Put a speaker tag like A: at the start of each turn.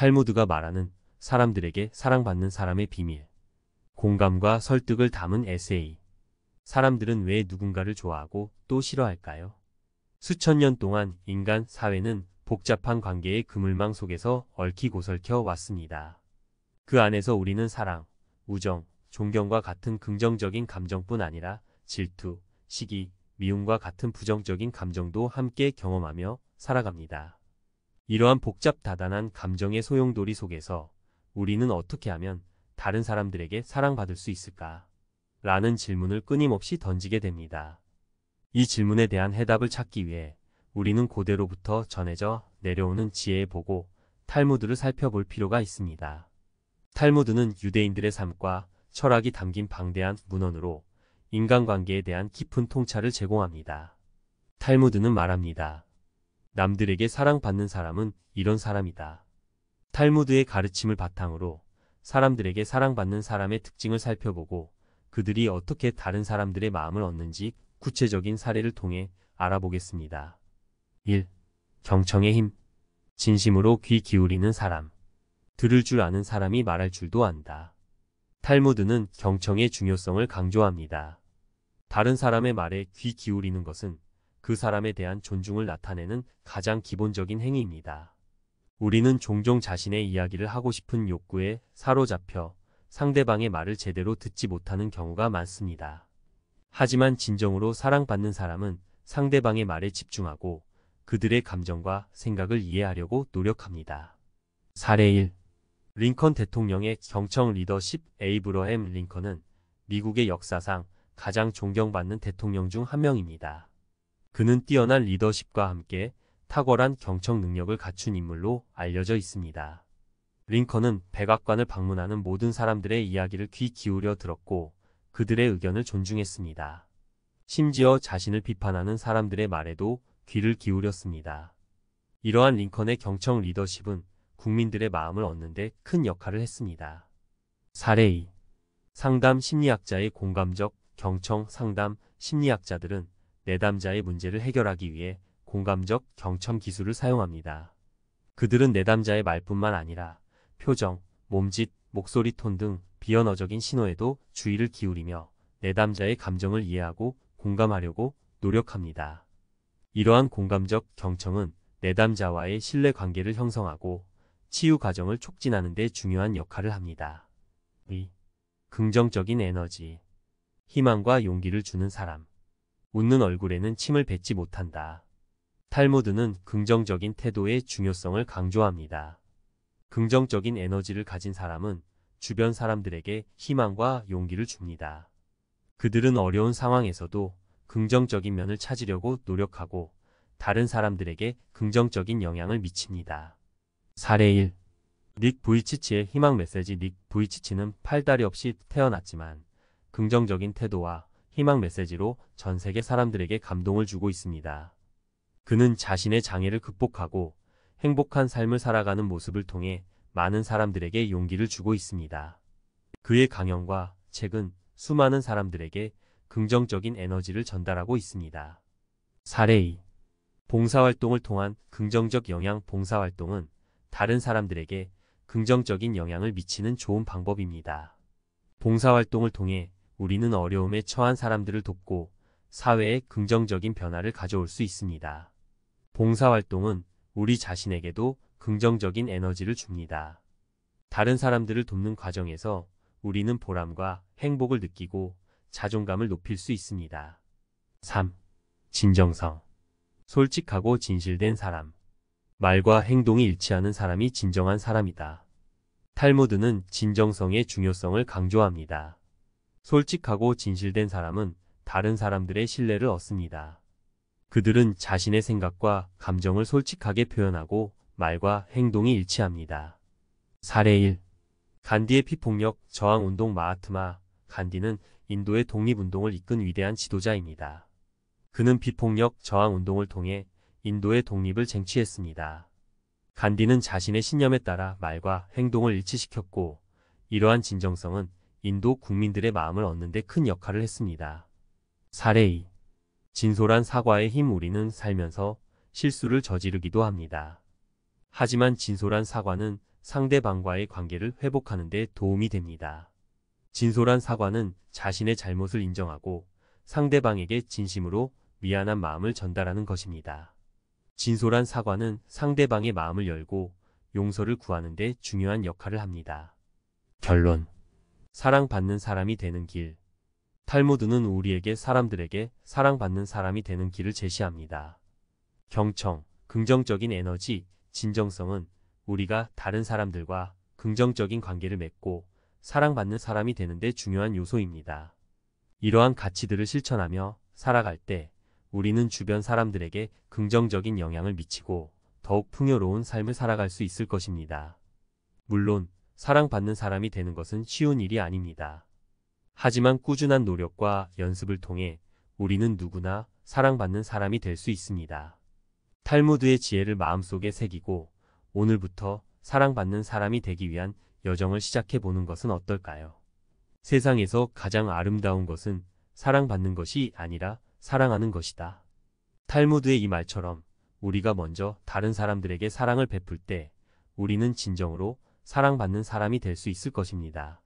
A: 탈무드가 말하는 사람들에게 사랑받는 사람의 비밀. 공감과 설득을 담은 에세이. 사람들은 왜 누군가를 좋아하고 또 싫어할까요? 수천 년 동안 인간 사회는 복잡한 관계의 그물망 속에서 얽히고 설켜 왔습니다. 그 안에서 우리는 사랑, 우정, 존경과 같은 긍정적인 감정뿐 아니라 질투, 시기, 미움과 같은 부정적인 감정도 함께 경험하며 살아갑니다. 이러한 복잡다단한 감정의 소용돌이 속에서 우리는 어떻게 하면 다른 사람들에게 사랑받을 수 있을까? 라는 질문을 끊임없이 던지게 됩니다. 이 질문에 대한 해답을 찾기 위해 우리는 고대로부터 전해져 내려오는 지혜의 보고 탈무드를 살펴볼 필요가 있습니다. 탈무드는 유대인들의 삶과 철학이 담긴 방대한 문헌으로 인간관계에 대한 깊은 통찰을 제공합니다. 탈무드는 말합니다. 남들에게 사랑받는 사람은 이런 사람이다. 탈무드의 가르침을 바탕으로 사람들에게 사랑받는 사람의 특징을 살펴보고 그들이 어떻게 다른 사람들의 마음을 얻는지 구체적인 사례를 통해 알아보겠습니다. 1. 경청의 힘. 진심으로 귀 기울이는 사람. 들을 줄 아는 사람이 말할 줄도 안다. 탈무드는 경청의 중요성을 강조합니다. 다른 사람의 말에 귀 기울이는 것은 그 사람에 대한 존중을 나타내는 가장 기본적인 행위입니다. 우리는 종종 자신의 이야기를 하고 싶은 욕구에 사로잡혀 상대방의 말을 제대로 듣지 못하는 경우가 많습니다. 하지만 진정으로 사랑받는 사람은 상대방의 말에 집중하고 그들의 감정과 생각을 이해하려고 노력합니다. 사례 1. 링컨 대통령의 경청 리더십. 에이브러햄 링컨은 미국의 역사상 가장 존경받는 대통령 중 한 명입니다. 그는 뛰어난 리더십과 함께 탁월한 경청 능력을 갖춘 인물로 알려져 있습니다. 링컨은 백악관을 방문하는 모든 사람들의 이야기를 귀 기울여 들었고 그들의 의견을 존중했습니다. 심지어 자신을 비판하는 사람들의 말에도 귀를 기울였습니다. 이러한 링컨의 경청 리더십은 국민들의 마음을 얻는 데 큰 역할을 했습니다. 사례 2. 상담 심리학자의 공감적 경청. 상담 심리학자들은 내담자의 문제를 해결하기 위해 공감적 경청 기술을 사용합니다. 그들은 내담자의 말뿐만 아니라 표정, 몸짓, 목소리 톤 등 비언어적인 신호에도 주의를 기울이며 내담자의 감정을 이해하고 공감하려고 노력합니다. 이러한 공감적 경청은 내담자와의 신뢰관계를 형성하고 치유 과정을 촉진하는 데 중요한 역할을 합니다. 2. 긍정적인 에너지. 희망과 용기를 주는 사람. 웃는 얼굴에는 침을 뱉지 못한다. 탈무드는 긍정적인 태도의 중요성을 강조합니다. 긍정적인 에너지를 가진 사람은 주변 사람들에게 희망과 용기를 줍니다. 그들은 어려운 상황에서도 긍정적인 면을 찾으려고 노력하고 다른 사람들에게 긍정적인 영향을 미칩니다. 사례 1. 닉 부이치치의 희망 메시지. 닉 부이치치는 팔다리 없이 태어났지만 긍정적인 태도와 희망 메시지로 전 세계 사람들에게 감동을 주고 있습니다. 그는 자신의 장애를 극복하고 행복한 삶을 살아가는 모습을 통해 많은 사람들에게 용기를 주고 있습니다. 그의 강연과 책은 수많은 사람들에게 긍정적인 에너지를 전달하고 있습니다. 사례 2. 봉사활동을 통한 긍정적 영향. 봉사활동은 다른 사람들에게 긍정적인 영향을 미치는 좋은 방법입니다. 봉사활동을 통해 우리는 어려움에 처한 사람들을 돕고 사회에 긍정적인 변화를 가져올 수 있습니다. 봉사활동은 우리 자신에게도 긍정적인 에너지를 줍니다. 다른 사람들을 돕는 과정에서 우리는 보람과 행복을 느끼고 자존감을 높일 수 있습니다. 3. 진정성. 솔직하고 진실된 사람. 말과 행동이 일치하는 사람이 진정한 사람이다. 탈무드는 진정성의 중요성을 강조합니다. 솔직하고 진실된 사람은 다른 사람들의 신뢰를 얻습니다. 그들은 자신의 생각과 감정을 솔직하게 표현하고 말과 행동이 일치합니다. 사례 1. 간디의 피폭력 저항운동. 마하트마 간디는 인도의 독립운동을 이끈 위대한 지도자입니다. 그는 비폭력 저항운동을 통해 인도의 독립을 쟁취했습니다. 간디는 자신의 신념에 따라 말과 행동을 일치시켰고 이러한 진정성은 인도 국민들의 마음을 얻는 데 큰 역할을 했습니다. 사례 2. 진솔한 사과의 힘. 우리는 살면서 실수를 저지르기도 합니다. 하지만 진솔한 사과는 상대방과의 관계를 회복하는 데 도움이 됩니다. 진솔한 사과는 자신의 잘못을 인정하고 상대방에게 진심으로 미안한 마음을 전달하는 것입니다. 진솔한 사과는 상대방의 마음을 열고 용서를 구하는 데 중요한 역할을 합니다. 결론. 사랑받는 사람이 되는 길. 탈무드는 우리에게 사람들에게 사랑받는 사람이 되는 길을 제시합니다. 경청, 긍정적인 에너지, 진정성은 우리가 다른 사람들과 긍정적인 관계를 맺고 사랑받는 사람이 되는데 중요한 요소입니다. 이러한 가치들을 실천하며 살아갈 때 우리는 주변 사람들에게 긍정적인 영향을 미치고 더욱 풍요로운 삶을 살아갈 수 있을 것입니다. 물론 사랑받는 사람이 되는 것은 쉬운 일이 아닙니다. 하지만 꾸준한 노력과 연습을 통해 우리는 누구나 사랑받는 사람이 될 수 있습니다. 탈무드의 지혜를 마음속에 새기고 오늘부터 사랑받는 사람이 되기 위한 여정을 시작해보는 것은 어떨까요? 세상에서 가장 아름다운 것은 사랑받는 것이 아니라 사랑하는 것이다. 탈무드의 이 말처럼 우리가 먼저 다른 사람들에게 사랑을 베풀 때 우리는 진정으로 사랑받는 사람이 될 수 있을 것입니다.